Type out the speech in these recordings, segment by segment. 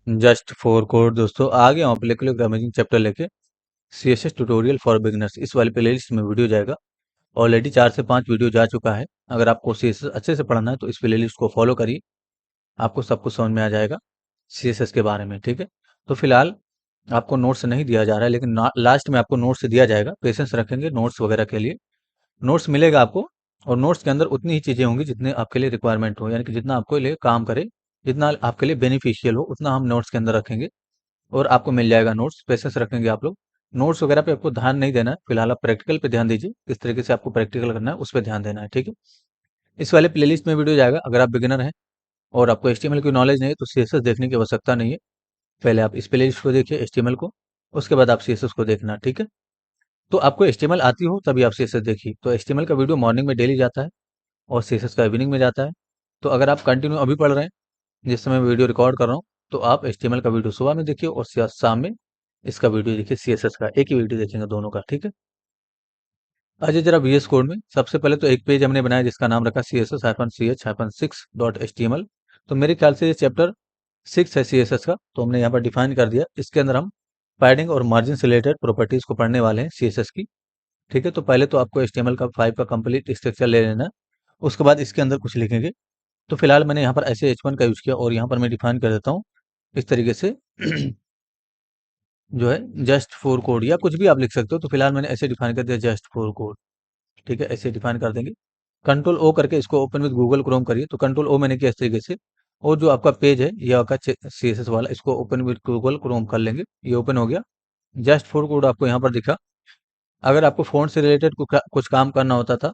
Just four code दोस्तों आ गया हूँ मोलिकुलर ग्रामेटिंग चैप्टर लेके। सीएसएस ट्यूटोरियल फॉर बिगिनर्स इस वाले प्लेलिस्ट में वीडियो जाएगा। ऑलरेडी 4 से 5 वीडियो जा चुका है। अगर आपको सीएसएस अच्छे से पढ़ना है तो इस प्लेलिस्ट को फॉलो करिए, आपको सब कुछ समझ में आ जाएगा सीएसएस के बारे में। ठीक है, तो फिलहाल आपको नोट्स नहीं दिया जा रहा है, लेकिन लास्ट में आपको नोट्स दिया जाएगा। पेशेंस रखेंगे नोट्स वगैरह के लिए। नोट्स मिलेगा आपको, और नोट्स के अंदर उतनी ही चीजें होंगी जितने आपके लिए रिक्वायरमेंट हो, यानी कि जितना आपके लिए काम करे, जितना आपके लिए बेनिफिशियल हो, उतना हम नोट्स के अंदर रखेंगे और आपको मिल जाएगा नोट्स। पेशेंस रखेंगे आप लोग। नोट्स वगैरह पे आपको ध्यान नहीं देना है, फिलहाल आप प्रैक्टिकल पे ध्यान दीजिए। किस तरीके से आपको प्रैक्टिकल करना है उस पर ध्यान देना है। ठीक है, इस वाले प्लेलिस्ट में वीडियो जाएगा। अगर आप बिगिनर हैं और आपको एचटीएमएल की नॉलेज नहीं है तो सीएसएस देखने की आवश्यकता नहीं है। पहले आप इस प्लेलिस्ट को देखिए एचटीएमएल को, उसके बाद आप सीएसएस को देखना। ठीक है, तो आपको एचटीएमएल आती हो तभी आप सीएसएस देखिए। तो एचटीएमएल का वीडियो मॉर्निंग में डेली जाता है और सीएसएस का इवनिंग में जाता है। तो अगर आप कंटिन्यू अभी पढ़ रहे हैं जिस समय वीडियो रिकॉर्ड कर रहा हूँ, तो आप एचटीएमएल का वीडियो सुबह में देखिए और शाम में इसका वीडियो देखिए सीएसएस का। एक ही वीडियो देखेंगे दोनों का। ठीक है, अजय जरा वीएस कोड में सबसे पहले तो एक पेज हमने बनाया जिसका नाम रखा CSS-CH-6.html। तो मेरे ख्याल से ये चैप्टर 6 है सीएसएस का, तो हमने यहाँ पर डिफाइन कर दिया। इसके अंदर हम पैडिंग और मार्जिन से रिलेटेड प्रॉपर्टीज को पढ़ने वाले हैं सीएसएस की। ठीक है, तो पहले तो आपको एचटीएमएल का 5 का कंप्लीट स्ट्रक्चर ले लेना है, उसके बाद इसके अंदर कुछ लिखेंगे। तो फिलहाल मैंने यहाँ पर ऐसे H1 का यूज किया और यहाँ पर मैं डिफाइन कर देता हूँ इस तरीके से जो है जस्ट फोर कोड, या कुछ भी आप लिख सकते हो। तो फिलहाल मैंने ऐसे डिफाइन कर दिया जस्ट फोर कोड। ठीक है, ऐसे डिफाइन कर देंगे। कंट्रोल ओ करके इसको ओपन विद गूगल क्रोम करिए। तो कंट्रोल ओ मैंने किया इस तरीके से, और जो आपका पेज है ये आपका सीएसएस वाला, इसको ओपन विद गूगल क्रोम कर लेंगे। ये ओपन हो गया। जस्ट फोर कोड आपको यहाँ पर दिखा। अगर आपको फ़ॉन्ट से रिलेटेड कुछ काम करना होता था,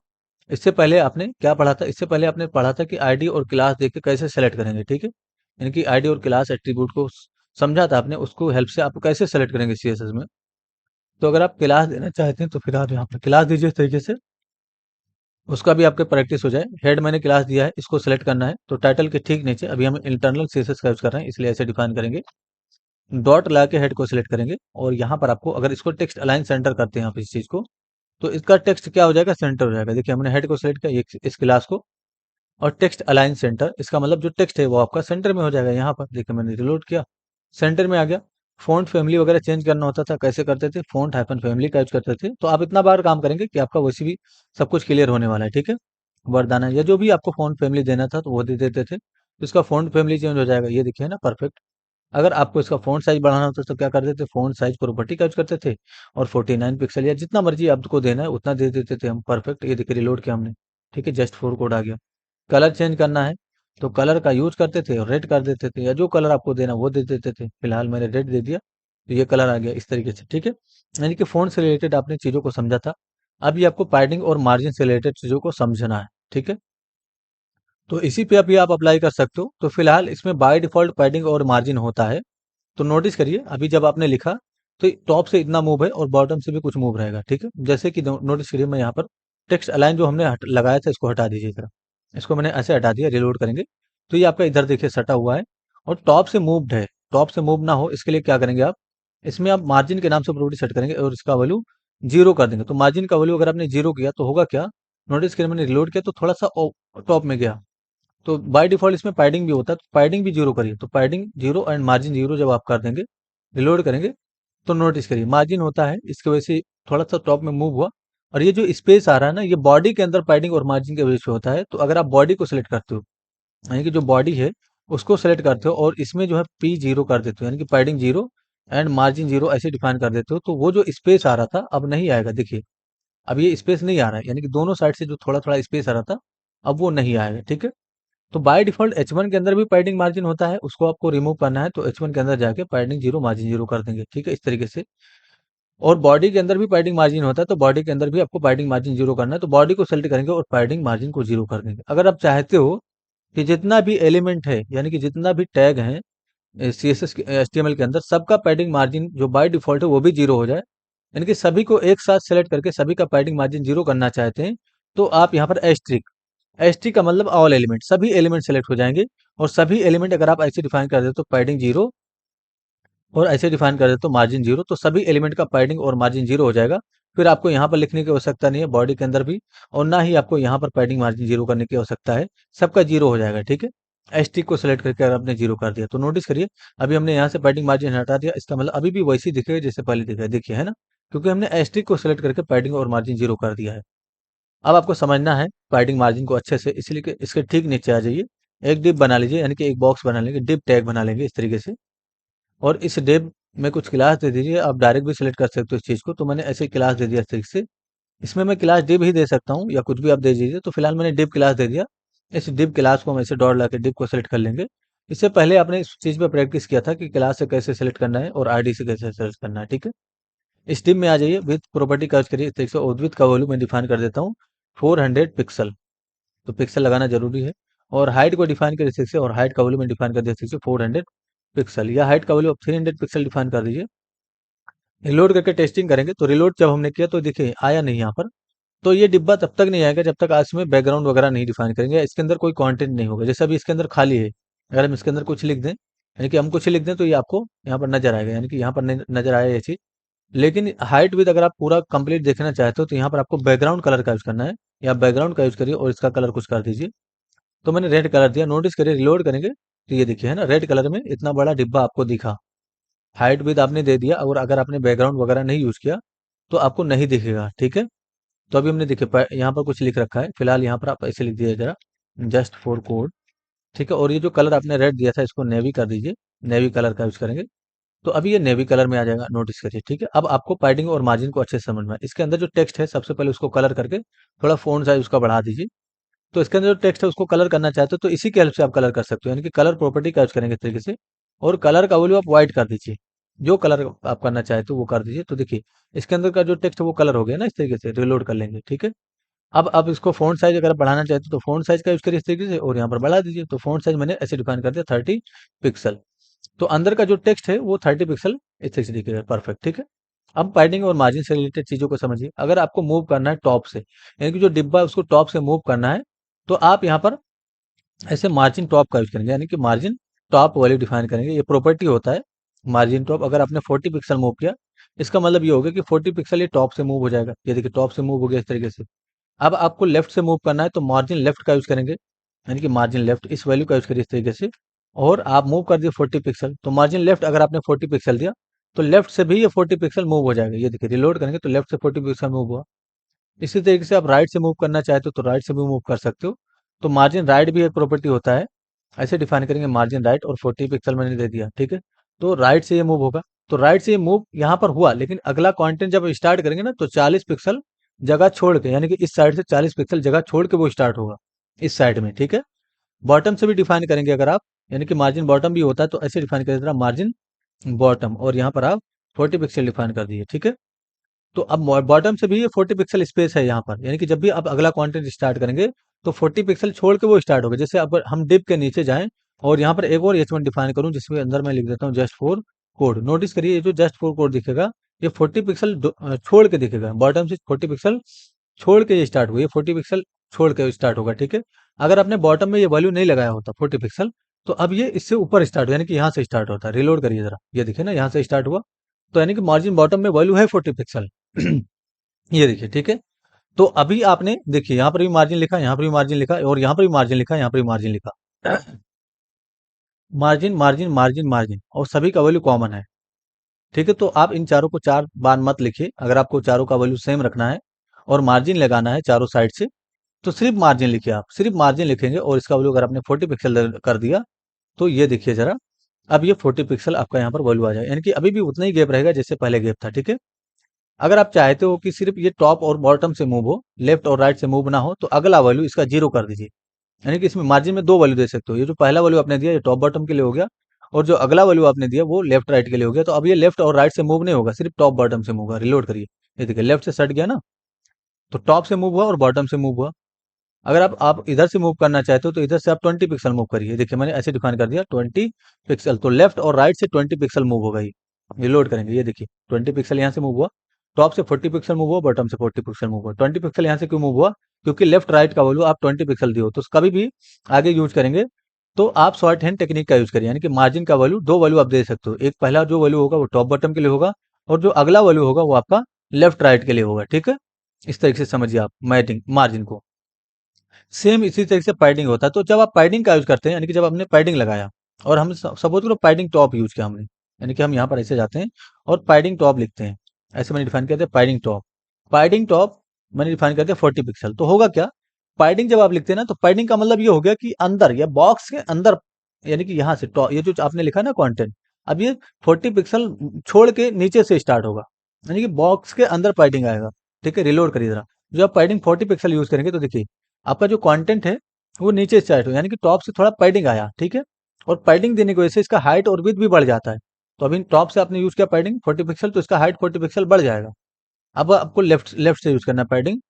इससे पहले आपने क्या पढ़ा था? इससे पहले आपने पढ़ा था कि आईडी और क्लास देख के कैसे सेलेक्ट करेंगे। ठीक है, यानी कि आईडी और क्लास एट्रीब्यूट को समझा था आपने, उसको हेल्प से आप कैसे सेलेक्ट करेंगे सीएसएस में। तो अगर आप क्लास देना चाहते हैं तो फिर आप यहाँ पर क्लास दीजिए इस तरीके से, उसका भी आपके प्रैक्टिस हो जाए। हेड मैंने क्लास दिया है, इसको सेलेक्ट करना है। तो टाइटल के ठीक नीचे अभी हम इंटरनल सीएसएस का यूज कर रहे हैं, इसलिए ऐसे डिफाइन करेंगे। डॉट लगा के हेड को सिलेक्ट करेंगे, और यहाँ पर आपको अगर इसको टेक्स्ट अलाइन सेंटर करते हैं आप इस चीज को, तो इसका टेक्स्ट क्या हो जाएगा? सेंटर हो जाएगा। देखिए हमने हेड को सिलेक्ट किया इस क्लास को, और टेक्स्ट अलाइन सेंटर, इसका मतलब जो टेक्स्ट है वो आपका सेंटर में हो जाएगा। यहाँ पर देखिए मैंने रिलोड किया, सेंटर में आ गया। फ़ॉन्ट फैमिली वगैरह चेंज करना होता था, कैसे करते थे? फ़ॉन्ट हाइफन फैमिली का यूज करते थे। तो आप इतना बार काम करेंगे कि आपका वैसे भी सब कुछ क्लियर होने वाला है। ठीक है, वरदाना या जो भी आपको फ़ॉन्ट फैमिली देना था तो वो दे देते थे, तो इसका फ़ॉन्ट फैमिली चेंज हो जाएगा। ये देखिए ना, परफेक्ट। अगर आपको इसका फ़ॉन्ट साइज बढ़ाना होता तो क्या करते थे? फ़ॉन्ट साइज प्रॉपर्टी का यूज करते थे, और 49 पिक्सल या जितना मर्जी आपको देना है उतना दे देते थे हम। परफेक्ट, ये देखिए रिलोड किया हमने। ठीक है, जस्ट फोर कोड आ गया। कलर चेंज करना है तो कलर का यूज करते थे और रेड कर देते थे, या जो कलर आपको देना वो दे देते थे। फिलहाल मैंने रेड दे दिया तो ये कलर आ गया इस तरीके से। ठीक है, यानी कि फ़ॉन्ट से रिलेटेड आपने चीज़ों को समझा था। अभी आपको पैडिंग और मार्जिन से रिलेटेड चीज़ों को समझना है। ठीक है, तो इसी पे अभी आप अप्लाई कर सकते हो। तो फिलहाल इसमें बाय डिफ़ॉल्ट पैडिंग और मार्जिन होता है। तो नोटिस करिए अभी जब आपने लिखा तो टॉप से इतना मूव है और बॉटम से भी कुछ मूव रहेगा। ठीक है, जैसे कि नोटिस करिए मैं यहाँ पर टेक्स्ट अलाइन जो हमने लगाया था इसको हटा दीजिए जरा। इसको मैंने ऐसे हटा दिया, रिलोड करेंगे तो ये आपका इधर देखिए सटा हुआ है और टॉप से मूव्ड है। टॉप से मूव ना हो इसके लिए क्या करेंगे आप? इसमें आप मार्जिन के नाम से प्रॉपर्टी सेट करेंगे और इसका वैल्यू जीरो कर देंगे। तो मार्जिन का वैल्यू अगर आपने जीरो किया तो होगा क्या? नोटिस करिए मैंने रिलोड किया तो थोड़ा सा टॉप में गया। तो बाय डिफॉल्ट इसमें पैडिंग भी होता है, तो पैडिंग भी जीरो करिए। तो padding zero and margin zero जब आप कर देंगे, रिलोड करेंगे, तो नोटिस करिए मार्जिन होता है, इसकी वजह से थोड़ा सा टॉप में मूव हुआ। और ये जो स्पेस आ रहा है ना, ये बॉडी के अंदर पैडिंग और मार्जिन की वजह से होता है। तो अगर आप बॉडी को सिलेक्ट करते हो, यानी कि जो बॉडी है उसको सेलेक्ट करते हो और इसमें जो है पी जीरो कर देते हो, यानी कि padding zero and margin zero ऐसे डिफाइन कर देते हो, तो वो जो स्पेस आ रहा था अब नहीं आएगा। देखिए अब ये स्पेस नहीं आ रहा है, यानी कि दोनों साइड से जो थोड़ा थोड़ा स्पेस आ रहा था अब वो नहीं आएगा। ठीक है, तो बाय डिफ़ॉल्ट H1 के अंदर भी पैडिंग मार्जिन होता है, उसको आपको रिमूव करना है तो H1 के अंदर जाके पैडिंग जीरो मार्जिन जीरो कर देंगे। ठीक है, इस तरीके से। और बॉडी के अंदर भी पैडिंग मार्जिन होता है, तो बॉडी के अंदर भी आपको पैडिंग मार्जिन जीरो करना है, तो बॉडी को सेलेक्ट करेंगे और पैडिंग मार्जिन को जीरो कर देंगे। अगर आप चाहते हो कि जितना भी एलिमेंट है, यानी कि जितना भी टैग है सीएसएस एचटीएमएल के अंदर, सबका पैडिंग मार्जिन जो बाय डिफ़ॉल्ट है वो भी जीरो हो जाए, यानी कि सभी को एक साथ सेलेक्ट करके सभी का पैडिंग मार्जिन जीरो करना चाहते हैं, तो आप यहाँ पर एस्ट्रिक, एसटी का मतलब ऑल एलिमेंट, सभी एलिमेंट सेलेक्ट हो जाएंगे। और सभी एलिमेंट अगर आप ऐसे डिफाइन कर देते तो पैडिंग जीरो, और ऐसे डिफाइन कर देते तो मार्जिन जीरो, तो सभी एलिमेंट का पैडिंग और मार्जिन जीरो हो जाएगा। फिर आपको यहाँ पर लिखने की आवश्यकता नहीं है बॉडी के अंदर भी, और ना ही आपको यहाँ पर पैडिंग मार्जिन जीरो करने की आवश्यकता है, सबका जीरो हो जाएगा। ठीक है, एस्टिक को सेलेक्ट करके अगर आपने जीरो कर दिया तो नोटिस करिए अभी हमने यहाँ से पैडिंग मार्जिन हटा दिया, इसका मतलब अभी भी वैसे ही दिखेगा जैसे पहले दिखा है, देखिए है ना, क्योंकि हमने एस्टिक को सेलेक्ट करके पैडिंग और मार्जिन जीरो कर दिया है। अब आपको समझना है पैडिंग मार्जिन को अच्छे से, इसलिए कि इसके ठीक नीचे आ जाइए, एक डिप बना लीजिए, यानी कि एक बॉक्स बना लेंगे, डिप टैग बना लेंगे इस तरीके से, और इस डिप में कुछ क्लास दे दीजिए। आप डायरेक्ट भी सिलेक्ट कर सकते हो इस चीज को, तो मैंने ऐसे क्लास दे दिया इस तरीके से। इसमें मैं क्लास डिप ही दे सकता हूँ या कुछ भी आप दे दीजिए, तो फिलहाल मैंने डिप क्लास दे दिया। इस डिप क्लास को हम ऐसे डॉट लगा के डिप को सेलेक्ट कर लेंगे। इससे पहले आपने इस चीज पे प्रैक्टिस किया था कि क्लास से कैसे सेलेक्ट करना है और आईडी से कैसे सेलेक्ट करना है, ठीक है। इस डिप में आ जाइए, विथ प्रॉपर्टी का यूज करिए इस तरीके से, और विथ का वॉल्यूम मैं डिफाइन कर देता हूँ 400 पिक्सल, तो पिक्सल लगाना जरूरी है। और हाइट को डिफाइन कर इस से, और हाइट का वॉल्यूम में डिफाइन कर दिया 400 पिक्सल, या हाइट का वॉल्यूम 300 पिक्सल डिफाइन कर दीजिए। रिलोड करके टेस्टिंग करेंगे, तो रिलोड जब हमने किया तो देखिए आया नहीं यहाँ पर। तो ये डिब्बा तब तक नहीं आएगा जब तक आज में बैकग्राउंड वगैरह नहीं डिफाइन करेंगे, इसके अंदर कोई कंटेंट नहीं होगा। जैसे अभी इसके अंदर खाली है, अगर हम इसके अंदर कुछ लिख दें, यानी कि हम कुछ लिख दें, तो ये आपको यहाँ पर नजर आएगा, यानी कि यहाँ पर नजर आया ये चीज। लेकिन हाइट विद अगर आप पूरा कंप्लीट देखना चाहते हो तो यहाँ पर आपको बैकग्राउंड कलर का यूज करना है, या बैकग्राउंड का यूज करिए और इसका कलर कुछ कर दीजिए। तो मैंने रेड कलर दिया, नोटिस करिए रिलोड करेंगे तो ये देखिए है ना, रेड कलर में इतना बड़ा डिब्बा आपको दिखा। हाइट विद आपने दे दिया, और अगर आपने बैकग्राउंड वगैरह नहीं यूज किया तो आपको नहीं दिखेगा, ठीक है। तो अभी हमने देखिए यहाँ पर कुछ लिख रखा है, फिलहाल यहाँ पर आप ऐसे लिख दीजिए जरा, जस्ट फॉर कोड, ठीक है। और ये जो कलर आपने रेड दिया था इसको नेवी कर दीजिए, नेवी कलर का यूज करेंगे, तो अभी ये नेवी कलर में आ जाएगा, नोटिस करिए, ठीक है। अब आपको पैडिंग और मार्जिन को अच्छे से समझना है। इसके अंदर जो टेक्स्ट है सबसे पहले उसको कलर करके थोड़ा फोंट साइज उसका बढ़ा दीजिए। तो इसके अंदर जो टेक्स्ट है उसको कलर करना चाहते हो तो इसी के हेल्प से आप कलर कर सकते हो, यानी कि कलर प्रॉपर्टी का यूज करेंगे इस तरीके से। और कलर का वैल्यू आप व्हाइट कर दीजिए, जो कलर आप करना चाहते हो वो कर दीजिए। तो देखिए इसके अंदर का जो टेक्स्ट है वो कलर हो गया ना, इस तरीके से रिलोड कर लेंगे, ठीक है। अब आप इसको फ़ॉन्ट साइज़ अगर बढ़ाना चाहते हो तो फ़ॉन्ट साइज़ का यूज़ करिए इस तरीके से, और यहाँ पर बढ़ा दीजिए। तो फ़ॉन्ट साइज़ मैंने ऐसे डिफाइन कर दिया 30 पिक्सल। तो अंदर का जो टेक्स्ट है वो 30 पिक्सल इस तरीके से दिखेगा, परफेक्ट, ठीक है। अब पैडिंग और मार्जिन से रिलेटेड चीज़ों को समझिए। अगर आपको मूव करना है टॉप से, यानी कि जो डिब्बा है उसको टॉप से मूव करना है, तो आप यहाँ पर ऐसे मार्जिन टॉप का यूज़ करेंगे, यानी कि मार्जिन टॉप वैल्यू डिफाइन करेंगे। ये प्रॉपर्टी होता है मार्जिन टॉप। अगर आपने 40 पिक्सल मूव किया, इसका मतलब ये होगा कि 40 पिक्सल ये टॉप से मूव हो जाएगा। ये देखिए टॉप से मूव हो गया इस तरीके से। अब आपको लेफ्ट से मूव करना है तो मार्जिन लेफ्ट का यूज करेंगे, यानी कि मार्जिन लेफ्ट इस वैल्यू का यूज करिए इस तरीके से। और आप मूव कर दिए 40 पिक्सल, तो मार्जिन लेफ्ट अगर आपने 40 पिक्सल दिया तो लेफ्ट से भी ये 40 पिक्सल मूव हो जाएगा। ये देखिए रिलोड करेंगे तो लेफ्ट से 40 पिक्सल मूव हुआ। इसी तरीके से आप राइट से मूव करना चाहते हो तो राइट से भी मूव कर सकते हो। तो मार्जिन राइट भी एक प्रॉपर्टी होता है, ऐसे डिफाइन करेंगे मार्जिन राइट, और 40 पिक्सल मैंने दे दिया, ठीक है। तो राइट से ये मूव होगा, तो राइट से ये मूव यहाँ पर हुआ, लेकिन अगला कंटेंट जब स्टार्ट करेंगे ना तो 40 पिक्सल जगह छोड़ के, यानी कि इस साइड से 40 पिक्सल जगह छोड़ के वो स्टार्ट होगा इस साइड में, ठीक है। बॉटम से भी डिफाइन करेंगे अगर आप, यानी कि मार्जिन बॉटम भी होता है, तो ऐसे डिफाइन करें मार्जिन बॉटम, और यहाँ पर आप 40 पिक्सल डिफाइन कर दीजिए, ठीक है। तो अब बॉटम से भी ये 40 पिक्सल स्पेस है यहाँ पर, यानी कि जब भी आप अगला कंटेंट स्टार्ट करेंगे तो 40 पिक्सल छोड़ के वो स्टार्ट होगा। जैसे अब हम डिप के नीचे जाएं और यहाँ पर एक और H1 डिफाइन करूं, जिसमें अंदर मैं लिख देता हूँ जस्ट फॉर कोड। नोटिस करिए ये जो जस्ट फॉर कोड दिखेगा ये 40 पिक्सल छोड़ के दिखेगा, बॉटम से 40 पिक्सल छोड़ के ये स्टार्ट हुआ, ये 40 पिक्सल छोड़ के स्टार्ट होगा, ठीक है। अगर आपने बॉटम में ये वैल्यू नहीं लगाया होता 40 पिक्सल, तो अब ये इससे ऊपर स्टार्ट हो, यानी कि यहाँ से स्टार्ट होता है। रिलोड करिए जरा, ये देखिए ना यहाँ से स्टार्ट हुआ, तो यानी कि मार्जिन बॉटम में वैल्यू है 40 पिक्सल। ये देखिए, ठीक है। तो अभी आपने देखिए यहाँ पर भी मार्जिन लिखा, यहाँ पर भी मार्जिन लिखा, और यहाँ पर भी मार्जिन लिखा, यहाँ पर भी मार्जिन लिखा। मार्जिन मार्जिन मार्जिन मार्जिन, और सभी का वैल्यू कॉमन है, ठीक है। तो आप इन चारों को 4 बार मत लिखिए, अगर आपको चारों का वैल्यू सेम रखना है और मार्जिन लगाना है चारों साइड से, तो सिर्फ मार्जिन लिखिए। आप सिर्फ मार्जिन लिखेंगे और इसका वैल्यू अगर आपने 40 पिक्सल कर दिया, तो ये देखिए जरा, अब ये 40 पिक्सल आपका यहाँ पर वैल्यू आ जाएगा, यानी कि अभी भी उतना ही गैप रहेगा जैसे पहले गैप था, ठीक है। अगर आप चाहते हो कि सिर्फ ये टॉप और बॉटम से मूव हो, लेफ्ट और राइट से मूव ना हो, तो अगला वैल्यू इसका 0 कर दीजिए। यानी कि इसमें मार्जिन में 2 वैल्यू दे सकते हो। ये जो पहला वैल्यू आपने दिया ये टॉप बॉटम के लिए हो गया, और जो अगला वैल्यू आपने दिया वो लेफ्ट राइट के लिए हो गया। तो अब ये लेफ्ट और राइट से मूव नहीं होगा, सिर्फ टॉप बॉटम से मूव होगा। रिलोड करिए, ये देखिए लेफ्ट से सट गया ना, तो टॉप से मूव हुआ और बॉटम से मूव हुआ। अगर आप इधर से मूव करना चाहते हो तो इधर से आप 20 पिक्सल मूव करिए। देखिए मैंने ऐसे डिफाइन कर दिया 20 पिक्सल, तो लेफ्ट और राइट से 20 पिक्सल मूव होगा। ये लोड करेंगे, ये देखिए 20 पिक्सल यहाँ से मूव हुआ, टॉप से 40 पिक्सल मूव हुआ, बॉटम से 40 पिक्सल मूव हुआ। 20 पिक्सल यहाँ से क्यों मूव हुआ, क्योंकि लेफ्ट राइट का वैल्यू आप 20 पिक्सल दियो। तो कभी भी आगे यूज करेंगे तो आप शॉर्ट हैंड टेक्निक का यूज करिए, यानी कि मार्जिन का वैल्यू 2 वैल्यू आप दे सकते हो। एक पहला जो वैल्यू होगा वो टॉप बॉटम के लिए होगा, और जो अगला वैल्यू होगा वो आपका लेफ्ट राइट के लिए होगा, ठीक है। इस तरीके से समझिए आप मार्जिन को। सेम इसी तरीके से पैडिंग होता है। तो जब आप पैडिंग का यूज करते हैं, यानी कि जब हमने पैडिंग लगाया और हम सपोज करो पैडिंग टॉप यूज किया हमने, यानी कि हम यहाँ पर ऐसे जाते हैं और पैडिंग टॉप लिखते हैं। ऐसे मैंने डिफाइन करते हैं पैडिंग टॉप। पैडिंग टॉप मैंने डिफाइन करते हैं 40 पिक्सल। तो होगा क्या, पैडिंग जब आप लिखते हैं ना, तो पैडिंग का मतलब ये हो गया कि अंदर या बॉक्स के अंदर, यानी कि यहाँ से टॉप, ये जो आपने लिखा ना कंटेंट, अब ये 40 पिक्सल छोड़ के नीचे से स्टार्ट होगा, यानी कि बॉक्स के अंदर पैडिंग आएगा। ठीक है, रिलोड करिए जरा। जब आप पैडिंग 40 पिक्सल यूज करेंगे तो देखिए आपका जो कंटेंट है वो नीचे स्टार्ट हो, यानी कि टॉप से थोड़ा पैडिंग आया। ठीक है, और पैडिंग देने की वजह से इसका हाइट और विड्थ भी बढ़ जाता है। तो अभी टॉप से आपने यूज किया पैडिंग 40 पिक्सल, तो इसका हाइट 40 पिक्सल बढ़ जाएगा। अब आपको लेफ्ट लेफ्ट से यूज करना है पैडिंग।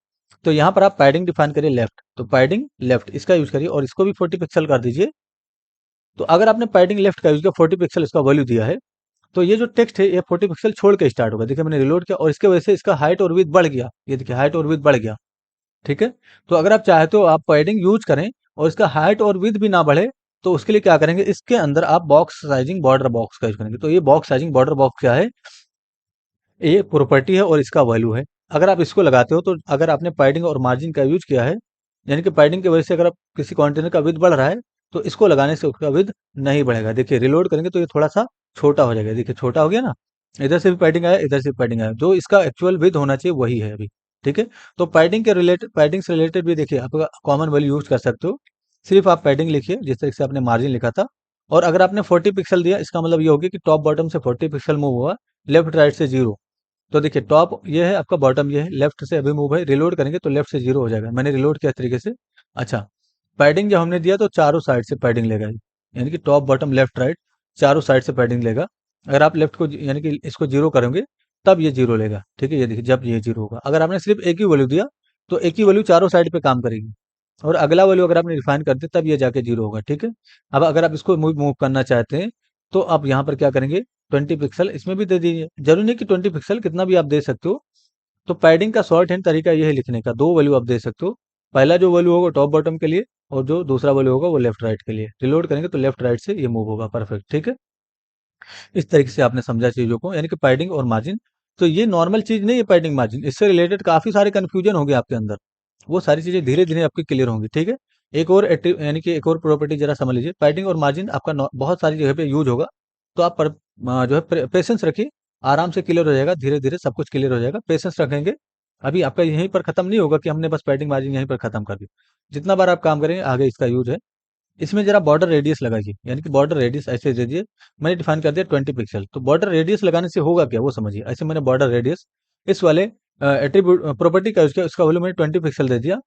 तो यहाँ पर आप पैडिंग डिफाइन करिए लेफ्ट, तो पैडिंग लेफ्ट इसका यूज करिए और इसको भी 40 पिक्सल कर दीजिए। तो अगर आपने पैडिंग लेफ्ट का यूज किया, 40 पिक्सल इसका वैल्यू दिया है, तो ये जो टेक्स्ट है ये 40 पिक्सल छोड़ के स्टार्ट होगा। देखिए मैंने रिलोड किया और इसके वजह से इसका हाइट और विड्थ बढ़ गया। ये देखिए हाइट और विड्थ बढ़ गया। ठीक है, तो अगर आप चाहते हो आप पैडिंग यूज करें और इसका हाइट और विड्थ भी ना बढ़े, तो उसके लिए क्या करेंगे, इसके अंदर आप बॉक्स साइजिंग बॉर्डर बॉक्स का यूज करेंगे। तो ये बॉक्स साइजिंग बॉर्डर बॉक्स क्या है, ये प्रॉपर्टी है और इसका वैल्यू है। अगर आप इसको लगाते हो, तो अगर आपने पैडिंग और मार्जिन का यूज किया है, यानी कि पैडिंग की वजह से अगर आप किसी कंटेनर का विड्थ बढ़ रहा है, तो इसको लगाने से उसका विड्थ नहीं बढ़ेगा। देखिए रिलोड करेंगे तो ये थोड़ा सा छोटा हो जाएगा। देखिए छोटा हो गया ना, इधर से भी पैडिंग आया, इधर से भी पैडिंग आया, जो इसका एक्चुअल विड्थ होना चाहिए वही है अभी। ठीक है, तो पैडिंग से रिलेटेड भी देखिए आप कॉमन वैल्यू यूज कर सकते हो। सिर्फ आप पैडिंग लिखिए जिस तरीके से आपने मार्जिन लिखा था। और अगर आपने 40 पिक्सल दिया, इसका मतलब ये होगा कि टॉप बॉटम से 40 पिक्सल मूव हुआ, लेफ्ट राइट से जीरो। तो देखिए टॉप ये है आपका, बॉटम ये है, लेफ्ट से अभी मूव है, रिलोड करेंगे तो लेफ्ट से जीरो हो जाएगा। मैंने रिलोड किया इस तरीके से। अच्छा, पैडिंग जब हमने दिया तो चारों साइड से पैडिंग लेगा ये, यानी कि टॉप बॉटम लेफ्ट राइट चारों साइड से पैडिंग लेगा। अगर आप लेफ्ट को यानी कि इसको जीरो करोगे तब ये जीरो लेगा। ठीक है, ये देखिए जब ये जीरो होगा। अगर आपने सिर्फ एक ही वैल्यू दिया तो एक ही वैल्यू चारों साइड पे काम करेगी, और अगला वैल्यू अगर आपने रिफाइन कर दिया तब ये जाके जीरो होगा। ठीक है, अब अगर आप इसको मूव मूव करना चाहते हैं, तो आप यहाँ पर क्या करेंगे, 20 पिक्सल इसमें भी दे दीजिए। जरूरी नहीं कि 20 पिक्सल, कितना भी आप दे सकते हो। तो पैडिंग का शॉर्ट हैंड तरीका ये है लिखने का, दो वैल्यू आप दे सकते हो। पहला जो वैल्यू होगा टॉप बॉटम के लिए, और जो दूसरा वैल्यू होगा वो लेफ्ट राइट के लिए। रिलोड करेंगे तो लेफ्ट राइट से ये मूव होगा। परफेक्ट, ठीक है। इस तरीके से आपने समझा चीजों को, यानी कि पैडिंग और मार्जिन। तो ये नॉर्मल चीज नहीं है पैडिंग मार्जिन, इससे रिलेटेड काफी सारे कंफ्यूजन होंगे आपके अंदर। वो सारी चीजें धीरे धीरे आपकी क्लियर होंगी। ठीक है, एक और यानी कि एक और प्रॉपर्टी जरा समझ लीजिए। पैडिंग और मार्जिन आपका बहुत सारी जगह पे यूज होगा। तो आप जो है पेशेंस रखिए, आराम से क्लियर हो जाएगा, धीरे धीरे सब कुछ क्लियर हो जाएगा। पेशेंस रखेंगे, अभी आपका यहीं पर खत्म नहीं होगा कि हमने बस पैडिंग मार्जिन यहीं पर खत्म कर दी। जितना बार आप काम करेंगे आगे इसका यूज है। इसमें जरा बॉर्डर रेडियस लगाइए, यानी कि बॉर्डर रेडियस ऐसे दे दिए। मैंने डिफाइन कर दिया 20 पिक्सल। तो बॉर्डर रेडियस लगाने से होगा क्या वो समझिए। ऐसे मैंने बॉर्डर रेडियस इस वाले एट्रीब्यूट प्रॉपर्टी का उसका उसका वैल्यू मैंने 20 पिक्सल दे दिया।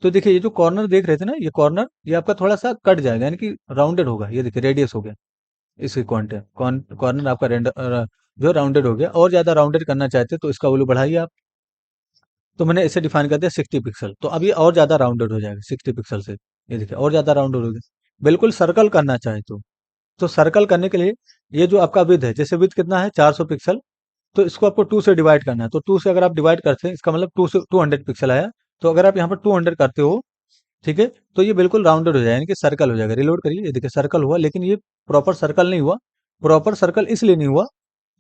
तो देखिए ये जो कॉर्नर देख रहे थे ना, ये कॉर्नर ये आपका थोड़ा सा कट जाएगा, यानी कि राउंडेड होगा। ये देखिए रेडियस हो गया, इसकी कॉर्नर आपका जो राउंडेड हो गया। और ज्यादा राउंडेड करना चाहते हैं तो इसका वैल्यू बढ़ाइए आप। तो मैंने इसे डिफाइन कर दिया 60 पिक्सल। तो अब ये और ज्यादा राउंडेड हो जाएगा 60 पिक्सल से। ये देखिए और ज्यादा राउंडेड हो गया। बिल्कुल सर्कल करना चाहे तो सर्कल करने के लिए ये जो आपका विड्थ है, जैसे विड्थ कितना है 400 पिक्सल, तो इसको आपको 2 से डिवाइड करना है। तो 2 से अगर आप डिवाइड करते हैं, इसका मतलब 2 से 200 पिक्सल आया। तो अगर आप यहाँ पर 200 करते हो, ठीक है, तो ये बिल्कुल राउंडेड हो जाएगा, यानी कि सर्कल हो जाएगा। रिलोड करिए, ये देखिए सर्कल हुआ, लेकिन ये प्रॉपर सर्कल नहीं हुआ। प्रॉपर सर्कल इसलिए नहीं हुआ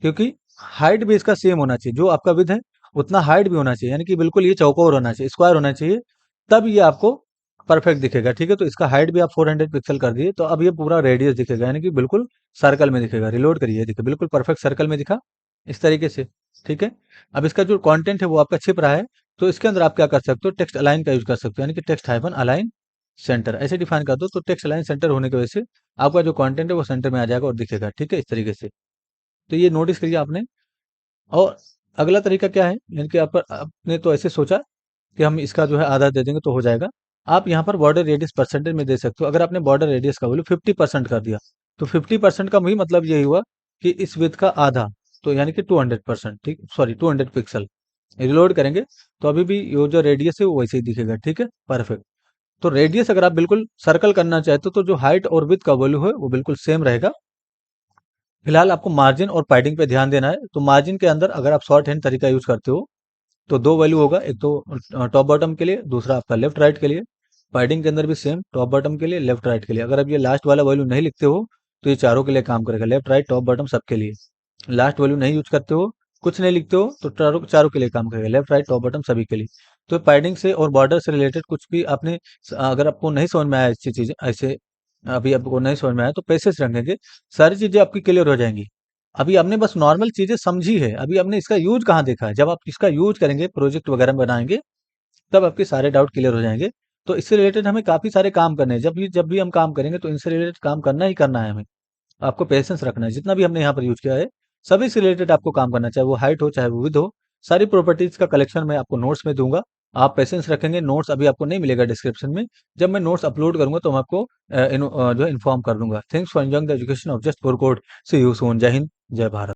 क्योंकि हाइट भी इसका सेम होना चाहिए, जो आपका विड्थ है उतना हाइट भी होना चाहिए, यानी कि बिल्कुल ये चौकोर होना चाहिए, स्क्वायर होना चाहिए। तब ये आपको परफेक्ट दिखेगा। ठीक है, तो इसका हाइट भी आप 400 पिक्सल कर दिए, तो अब ये पूरा रेडियस दिखेगा, यानी कि बिल्कुल सर्कल में दिखेगा। रिलोड करिए, देखिए बिल्कुल परफेक्ट सर्कल में दिखा, इस तरीके से। ठीक है, अब इसका जो कंटेंट है वो आपका छिप रहा है। तो इसके अंदर आप क्या कर सकते हो, टेक्स्ट अलाइन का यूज कर सकते हो, यानी कि टेक्स्ट हाइफन अलाइन सेंटर ऐसे डिफाइन कर दो। तो टेक्स्ट अलाइन सेंटर होने की वजह से आपका जो कंटेंट है वो सेंटर में आ जाएगा और दिखेगा। ठीक है, इस तरीके से। तो ये नोटिस करिए आपने। और अगला तरीका क्या है, यानी कि आपने तो ऐसे सोचा कि हम इसका जो है आधा दे देंगे तो हो जाएगा। आप यहाँ पर बॉर्डर रेडियस परसेंटेज में दे सकते हो। अगर आपने बॉर्डर रेडियस का वैल्यू 50% कर दिया, तो 50% का भी मतलब यही हुआ कि इस विड्थ का आधा, तो यानी कि 200%। ठीक, सॉरी 200 पिक्सल। रिलोड करेंगे तो अभी भी ये जो रेडियस है वो वैसे ही दिखेगा। ठीक है, परफेक्ट। तो रेडियस अगर आप बिल्कुल सर्कल करना चाहते हो, तो जो हाइट और विड्थ का वैल्यू है वो बिल्कुल सेम रहेगा। फिलहाल आपको मार्जिन और पैडिंग पे ध्यान देना है। तो मार्जिन के अंदर अगर आप शॉर्ट हैंड तरीका यूज करते हो, तो दो वैल्यू होगा, एक तो टॉप बॉटम के लिए, दूसरा आपका लेफ्ट राइट के लिए। पैडिंग के अंदर भी सेम, टॉप बॉटम के लिए, लेफ्ट राइट के लिए। अगर आप ये लास्ट वाला वैल्यू नहीं लिखते हो, तो ये चारों के लिए काम करेगा, लेफ्ट राइट टॉप बॉटम सबके लिए। लास्ट वैल्यू नहीं यूज करते हो, कुछ नहीं लिखते हो, तो चारों चारों के लिए काम करेगा, लेफ्ट राइट टॉप बॉटम सभी के लिए। तो पैडिंग से और बॉर्डर से रिलेटेड कुछ भी आपने अगर आपको नहीं समझ में आया ऐसी चीजें ऐसे, अभी आपको नहीं समझ में आया तो पेशेंस रखेंगे, सारी चीजें आपकी क्लियर हो जाएंगी। अभी आपने बस नॉर्मल चीजें समझी है, अभी आपने इसका यूज कहाँ देखा है। जब आप इसका यूज करेंगे, प्रोजेक्ट वगैरह बनाएंगे, तब आपके सारे डाउट क्लियर हो जाएंगे। तो इससे रिलेटेड हमें काफी सारे काम करने हैं। जब भी हम काम करेंगे तो इनसे रिलेटेड काम करना ही करना है हमें। आपको पेशेंस रखना है। जितना भी हमने यहाँ पर यूज किया है, सभी से रिलेटेड आपको काम करना है, चाहे वो हाइट हो चाहे वो विड्थ हो। सारी प्रॉपर्टीज का कलेक्शन मैं आपको नोट्स में दूंगा। आप पेशेंस रखेंगे, नोट्स अभी आपको नहीं मिलेगा डिस्क्रिप्शन में। जब मैं नोट्स अपलोड करूंगा तो मैं आपको जो है इन्फॉर्म कर दूंगा। Thanks for enjoying the education of just for code. See you soon. जय हिंद, जय भारत।